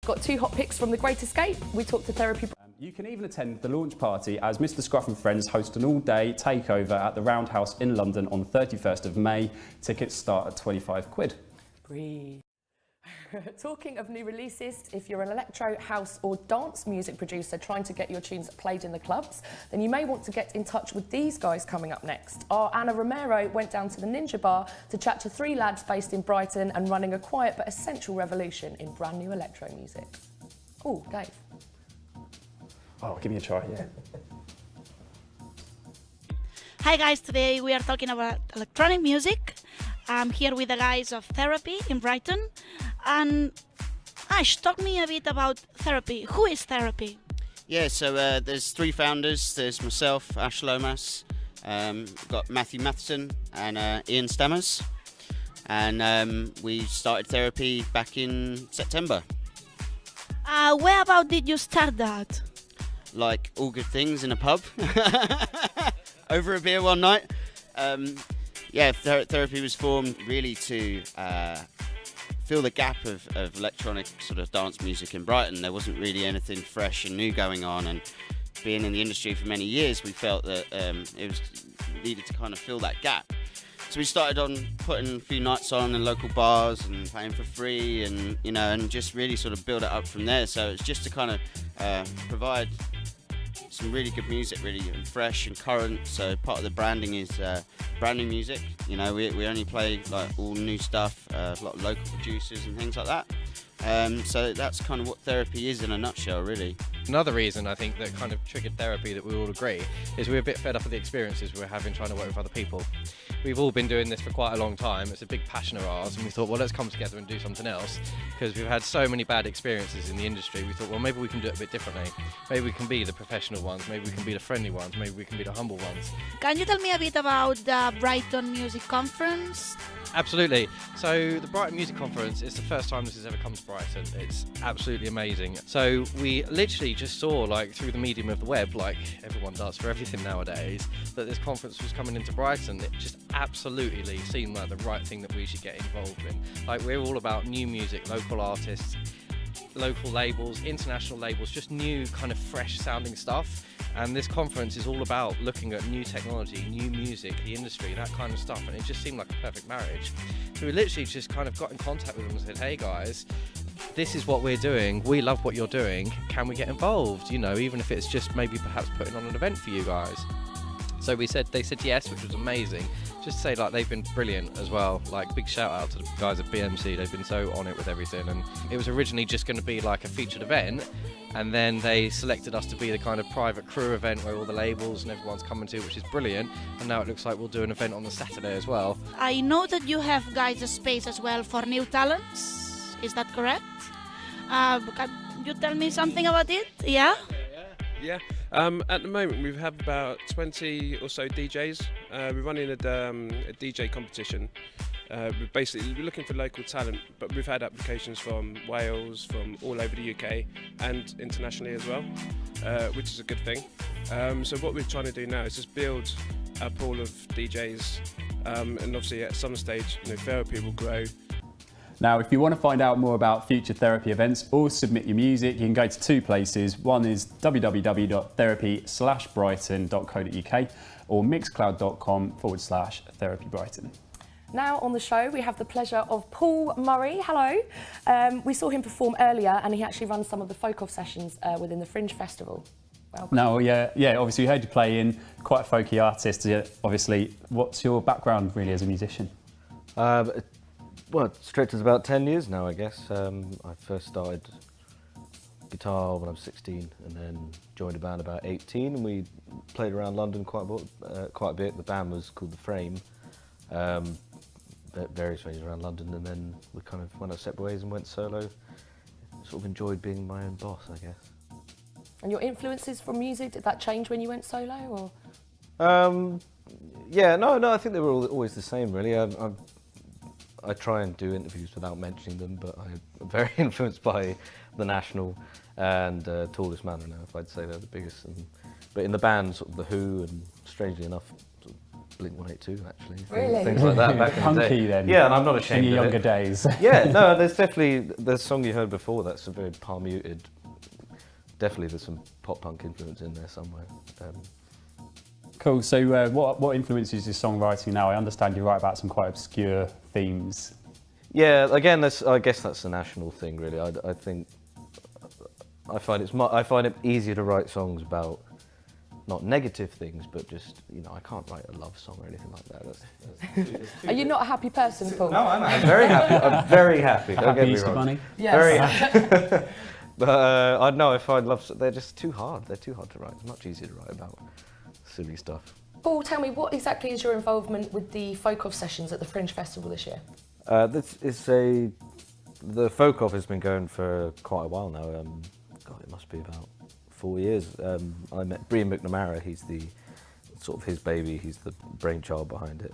Got 2 hot picks from The Great Escape. We talked to Therapy. You can even attend the launch party as Mr Scruff and Friends host an all-day takeover at the Roundhouse in London on the 31st of May. Tickets start at £25. Breathe. Talking of new releases, if you're an electro, house or dance music producer trying to get your tunes played in the clubs, then you may want to get in touch with these guys coming up next. Our Anna Romero went down to the Ninja Bar to chat to 3 lads based in Brighton and running a quiet but essential revolution in brand new electro music. Oh, Dave. Oh, give me a try, yeah. Hi guys, today we are talking about electronic music. I'm here with the guys of Therapy in Brighton. And Ash, talk me a bit about Therapy. Who is Therapy? Yeah, so there's 3 founders. There's myself, Ash Lomas, we've got Matthew Matheson and Ian Stammers. And we started Therapy back in September. Where about did you start that? Like all good things in a pub, over a beer one night. Yeah, Therapy was formed really to fill the gap of electronic sort of dance music in Brighton. There wasn't really anything fresh and new going on, and being in the industry for many years, we felt that it was needed to kind of fill that gap. So we started on putting a few nights on in local bars and playing for free, and and just really sort of build it up from there. So it's just to kind of provide some really good music, really fresh and current. So part of the branding is brand new music. We only play like all new stuff, a lot of local producers and things like that. So that's kind of what Therapy is in a nutshell, really. Another reason I think that kind of triggered Therapy, that we all agree, is we're a bit fed up of the experiences we're having trying to work with other people. We've all been doing this for quite a long time. It's a big passion of ours, and we thought, well, let's come together and do something else, because we've had so many bad experiences in the industry. We thought, well, maybe we can do it a bit differently. Maybe we can be the professional ones, maybe we can be the friendly ones, maybe we can be the humble ones. Can you tell me a bit about the Brighton Music Conference? Absolutely. So the Brighton Music Conference is the first time this has ever come to Brighton. It's absolutely amazing. So we literally just saw, like, through the medium of the web, like everyone does for everything nowadays, that this conference was coming into Brighton. It just absolutely seemed like the right thing that we should get involved in. Like, we're all about new music, local artists, local labels, international labels, just new kind of fresh sounding stuff. And this conference is all about looking at new technology, new music, the industry, that kind of stuff, and it just seemed like a perfect marriage. So we literally just kind of got in contact with them and said, hey guys, this is what we're doing, we love what you're doing, can we get involved? Even if it's just maybe perhaps putting on an event for you guys. So they said yes, which was amazing. Just to say, like, they've been brilliant as well. Like, big shout out to the guys at BMC. They've been so on it with everything. And it was originally just going to be like a featured event, and then they selected us to be the kind of private crew event where all the labels and everyone's coming to, which is brilliant. And now it looks like we'll do an event on the Saturday as well. I know that you have guys a space as well for new talents. Is that correct? Can you tell me something about it? Yeah? Yeah. At the moment, we have about 20 or so DJs. We're running a DJ competition. We're looking for local talent, but we've had applications from Wales, from all over the UK, and internationally as well, which is a good thing. So what we're trying to do now is just build a pool of DJs, and obviously at some stage, Therapy will grow. Now, if you want to find out more about future Therapy events or submit your music, you can go to 2 places. One is www.therapy/brighton.co.uk or mixcloud.com/therapybrighton. Now on the show, we have the pleasure of Paul Murray. Hello. We saw him perform earlier, and he actually runs some of the folk-off sessions within the Fringe Festival. Welcome. No, yeah, obviously we heard you play in, quite a folky artist, obviously. What's your background really as a musician? Well, stretches about 10 years now, I guess. I first started guitar when I was 16, and then joined a band about 18, and we played around London quite a bit. The band was called The Frame, various venues around London, and then we kind of went our separate ways and went solo. Sort of enjoyed being my own boss, I guess. And your influences from music, did that change when you went solo, or? Yeah, no, I think they were always the same, really. I try and do interviews without mentioning them, but I'm very influenced by The National and Tallest Man Now, if I'd say they're the biggest. But in the band, sort of The Who, and strangely enough, sort of Blink-182 actually. Really? Things like that back in the Punky day. then. Yeah, and I'm not In ashamed your of younger it. days. Yeah, no, there's definitely the song you heard before. That's a very palm-muted. Definitely, there's some pop-punk influence in there somewhere. Cool. So, what influences your songwriting now? I understand you write about some quite obscure themes. Yeah, again, I guess that's a national thing, really. I think I find it easier to write songs about not negative things, but just I can't write a love song or anything like that. Are you not a happy person, Paul? No, I'm very happy. I'm very happy. Don't Happy get me Easter wrong. Bunny. Yes. Very happy. But I know I find they're just too hard. They're too hard to write. It's much easier to write about silly stuff. Paul, tell me, what exactly is your involvement with the Folk Off sessions at the Fringe Festival this year? The Folk Off has been going for quite a while now. God, it must be about 4 years. I met Brian McNamara. He's his baby. He's the brainchild behind it.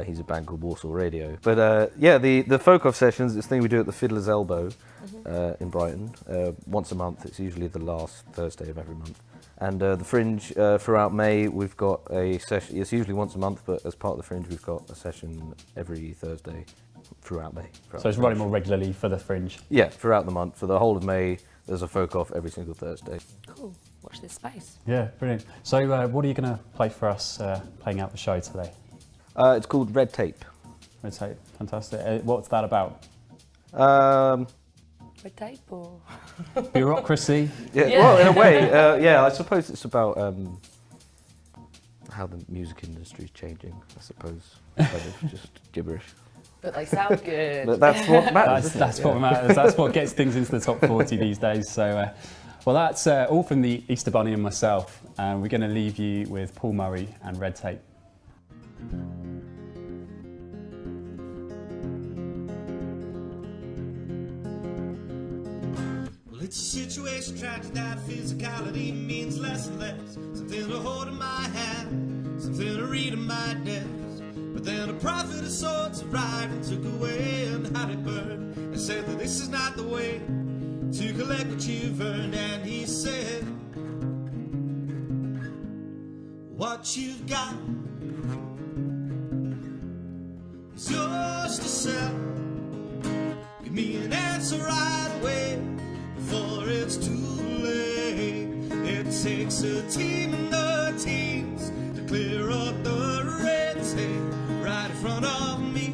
He's a band called Warsaw Radio. But yeah, the Folk Off sessions, this thing we do at the Fiddler's Elbow in Brighton, once a month. It's usually the last Thursday of every month. And the Fringe, throughout May, we've got a session. It's usually once a month, but as part of the Fringe, we've got a session every Thursday throughout May. So it's running more regularly for the Fringe. Yeah, throughout the month. For the whole of May, there's a Folk Off every single Thursday. Cool. Watch this space. Yeah, brilliant. So what are you going to play for us playing out the show today? It's called Red Tape. Red Tape, fantastic. What's that about? Red tape or? Bureaucracy? Yeah, Yeah. well, in a way, yeah, I suppose it's about how the music industry is changing, I suppose. Kind of just gibberish. But they sound good. But that's what matters. That's what matters. That's what gets things into the top 40 these days. So, well, that's all from the Easter Bunny and myself. And we're going to leave you with Paul Murray and Red Tape. Well, it's a situation tragic that physicality means less and less. Something to hold in my hand, something to read in my desk. But then a prophet of sorts arrived and took away and had it burned, and said that this is not the way to collect what you've earned. And he said, what you've got is yours to sell. Give me an answer right away before it's too late. It takes a team in the teens to clear up the red tape right in front of me.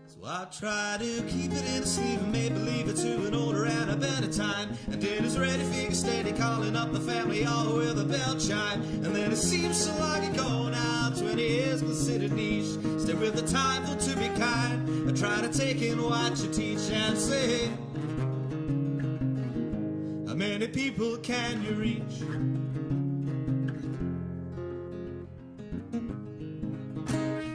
So I try to keep it in a sleeve and make believe it to an older and a better time. And dinner's ready, figure steady, calling up the family all with a bell chime. And then it seems so long ago now, 20 years considered niche. Stay with the time for to be kind. I try to take in what you teach and say, how many people can you reach?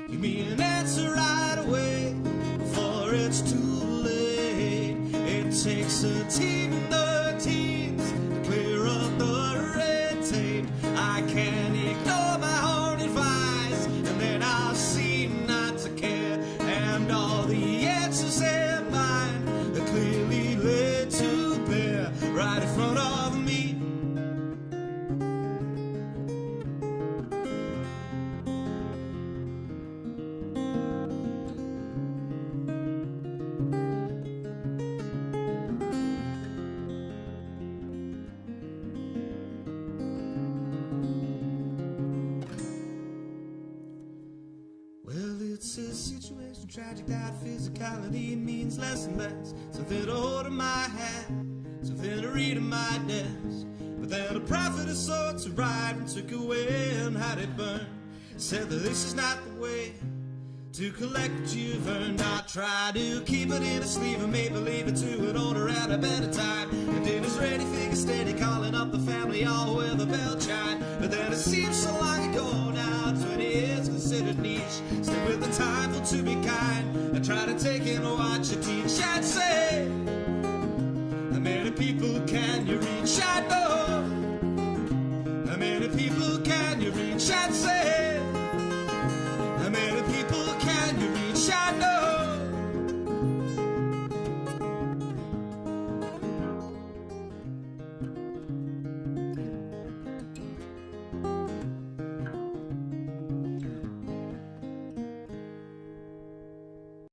Give me an answer right away before it's too late. It takes a team in the teens to clear up the red tape. I can't ignore my own advice, and then I'll seem not to care. And all the answers in mine are clearly laid to bear right in front of me. Well, it's a situation tragic that physicality means less and less. Something to hold in my hand, something to read in my desk. But then a prophet of sorts arrived and took away and had it burned. Said that this is not the way to collect what you've earned. I try to keep it in a sleeve and make believe it to an older and a better time. And dinner's ready, figure steady, calling up the family all with a bell chime. But then it seems so long ago now, 20 years considered niche. Stay with the time for to be kind. I try to take in what you teach and say, how many people can you reach? I know, how many people can you reach and say,